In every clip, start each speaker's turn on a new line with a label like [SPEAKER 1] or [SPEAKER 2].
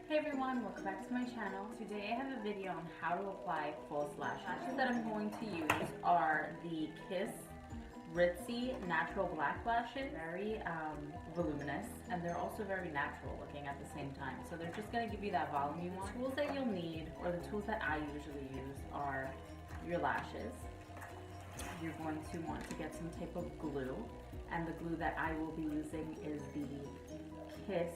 [SPEAKER 1] Hey everyone, welcome back to my channel. Today I have a video on how to apply false lashes. Lashes that I'm going to use are the Kiss Ritzy Natural Black Lashes. Very voluminous, and they're also very natural looking at the same time. So they're just going to give you that volume you want. The tools that you'll need, or the tools that I usually use, are your lashes. You're going to want to get some type of glue, and the glue that I will be using is the Kiss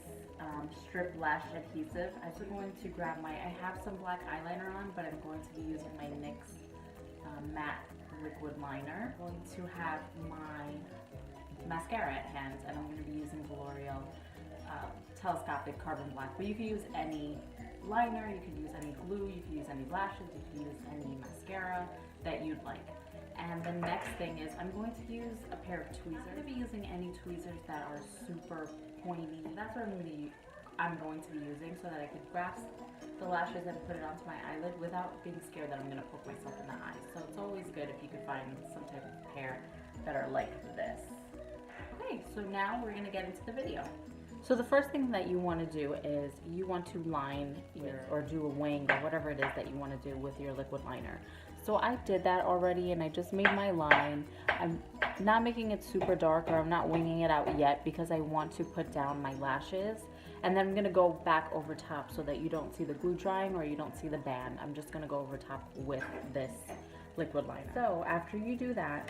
[SPEAKER 1] strip lash adhesive. I'm also going to grab I have some black eyeliner on, but I'm going to be using my NYX matte liquid liner. I'm going to have my mascara at hand, and I'm going to be using the L'Oreal telescopic carbon black, but you can use any liner, you can use any glue, you can use any lashes, you can use any mascara that you'd like. And the next thing is I'm going to use a pair of tweezers. I'm going to be using any tweezers that are super pointy. That's what I'm going to be using, so that I can grasp the lashes and put it onto my eyelid without being scared that I'm going to poke myself in the eye. So it's always good if you could find some type of pair that are like this. Okay, so now we're going to get into the video. So the first thing that you want to do is you want to line or do a wing or whatever it is that you want to do with your liquid liner. So I did that already, and I just made my line. I'm not making it super dark, or I'm not winging it out yet, because I want to put down my lashes, and then I'm going to go back over top so that you don't see the glue drying or you don't see the band. I'm just going to go over top with this liquid liner. So after you do that,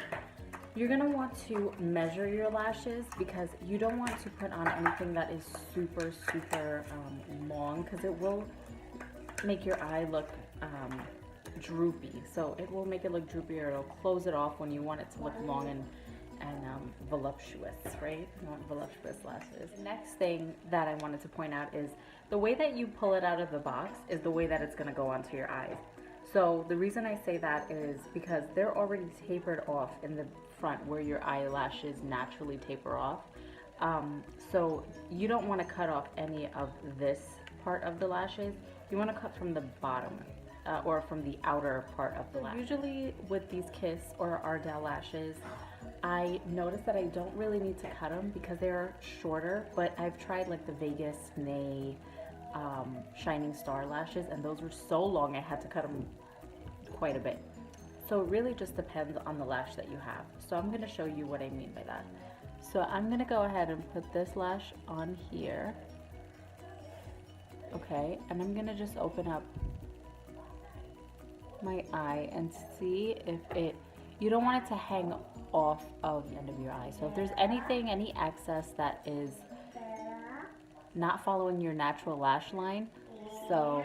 [SPEAKER 1] you're going to want to measure your lashes, because you don't want to put on anything that is super long, because it will make your eye look droopy. So it will make it look droopy, or it'll close it off when you want it to look long and voluptuous, right? You want voluptuous lashes. The next thing that I wanted to point out is the way that you pull it out of the box is the way that it's going to go onto your eyes. So the reason I say that is because they're already tapered off in the front where your eyelashes naturally taper off. So you don't want to cut off any of this part of the lashes. You want to cut from the bottom. Or from the outer part of the lash. Usually with these Kiss or Ardell lashes, I notice that I don't really need to cut them because they're shorter, but I've tried like the Vegas Nay Shining Star lashes, and those were so long I had to cut them quite a bit. So it really just depends on the lash that you have. So I'm going to show you what I mean by that. So I'm going to go ahead and put this lash on here. Okay, and I'm going to just open up my eye and see if you don't want it to hang off of the end of your eye. So if there's any excess that is not following your natural lash line, so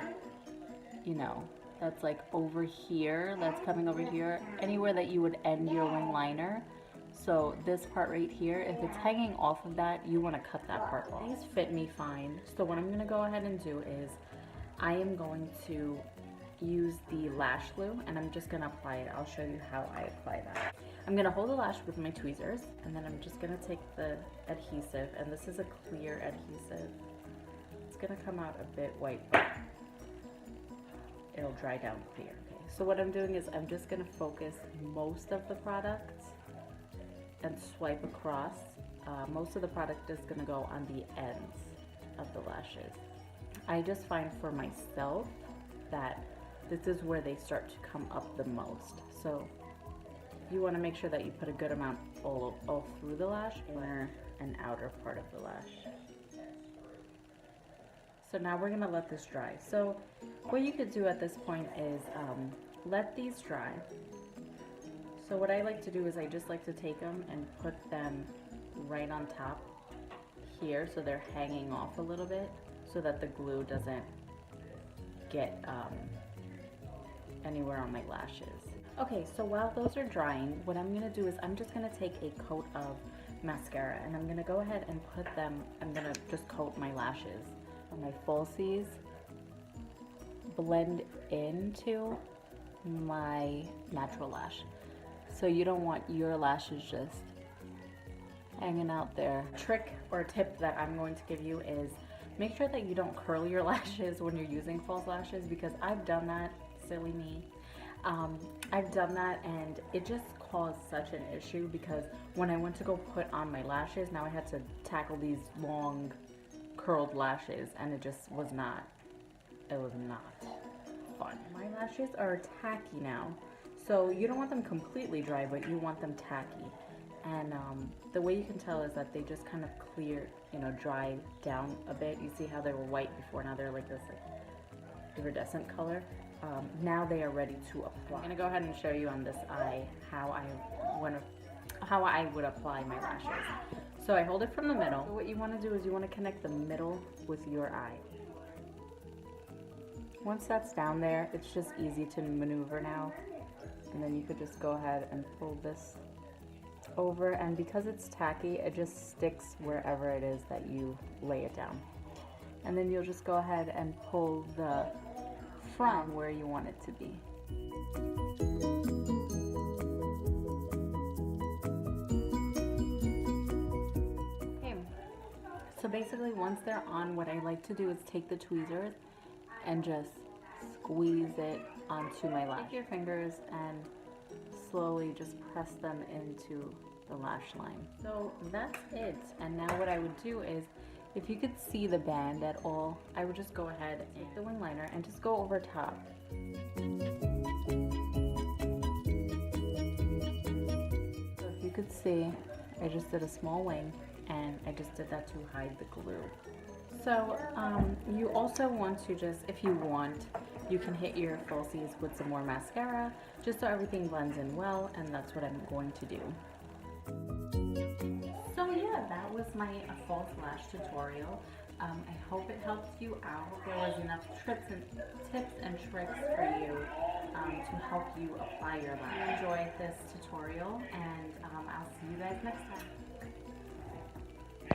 [SPEAKER 1] you know, that's like over here, that's coming over here, anywhere that you would end your wing liner. So this part right here, if it's hanging off of that, you want to cut that part off. These fit me fine. So what I'm going to go ahead and do is I am going to use the lash glue, and I'm just going to apply it. I'll show you how I apply that. I'm going to hold the lash with my tweezers, and then I'm just going to take the adhesive, and this is a clear adhesive. It's going to come out a bit white, but it'll dry down clear. Okay. So what I'm doing is I'm just going to focus most of the product and swipe across. Most of the product is going to go on the ends of the lashes. I just find for myself that this is where they start to come up the most. So you want to make sure that you put a good amount all through the lash, inner and outer part of the lash. So now we're going to let this dry. So what you could do at this point is let these dry. So what I like to do is I just like to take them and put them right on top here, so they're hanging off a little bit, so that the glue doesn't get anywhere on my lashes. Okay, so while those are drying, what I'm going to do is I'm just going to take a coat of mascara, and I'm going to go ahead and put them, I'm going to just coat my lashes on my falsies, blend into my natural lash. So you don't want your lashes just hanging out there. Trick or tip that I'm going to give you is make sure that you don't curl your lashes when you're using false lashes, because I've done that, silly me. I've done that, and it just caused such an issue, because when I went to go put on my lashes, now I had to tackle these long curled lashes, and it just was not it was not fun. My lashes are tacky now. So you don't want them completely dry, but you want them tacky. And the way you can tell is that they just kind of clear, dry down a bit. You see how they were white before, now they're like this iridescent color. Now they are ready to apply. I'm gonna go ahead and show you on this eye how I would apply my lashes. So I hold it from the middle. So what you want to do is you want to connect the middle with your eye. Once that's down there, it's just easy to maneuver now. And then you could just go ahead and pull this over, and because it's tacky, it just sticks wherever it is that you lay it down. And then you'll just go ahead and pull the front where you want it to be. Okay, so basically once they're on, what I like to do is take the tweezers and just squeeze it onto my lash. Take your fingers and slowly just press them into the lash line. So that's it. And now what I would do is, if you could see the band at all, I would just go ahead and take the wing liner and just go over top. So if you could see, I just did a small wing, and I just did that to hide the glue. So you also want to just, if you want, you can hit your falsies with some more mascara, just so everything blends in well, and that's what I'm going to do. So yeah, that was my false lash tutorial. I hope it helped you out. There was enough tips and tricks for you to help you apply your lash. Enjoy this tutorial, and I'll see you guys next time.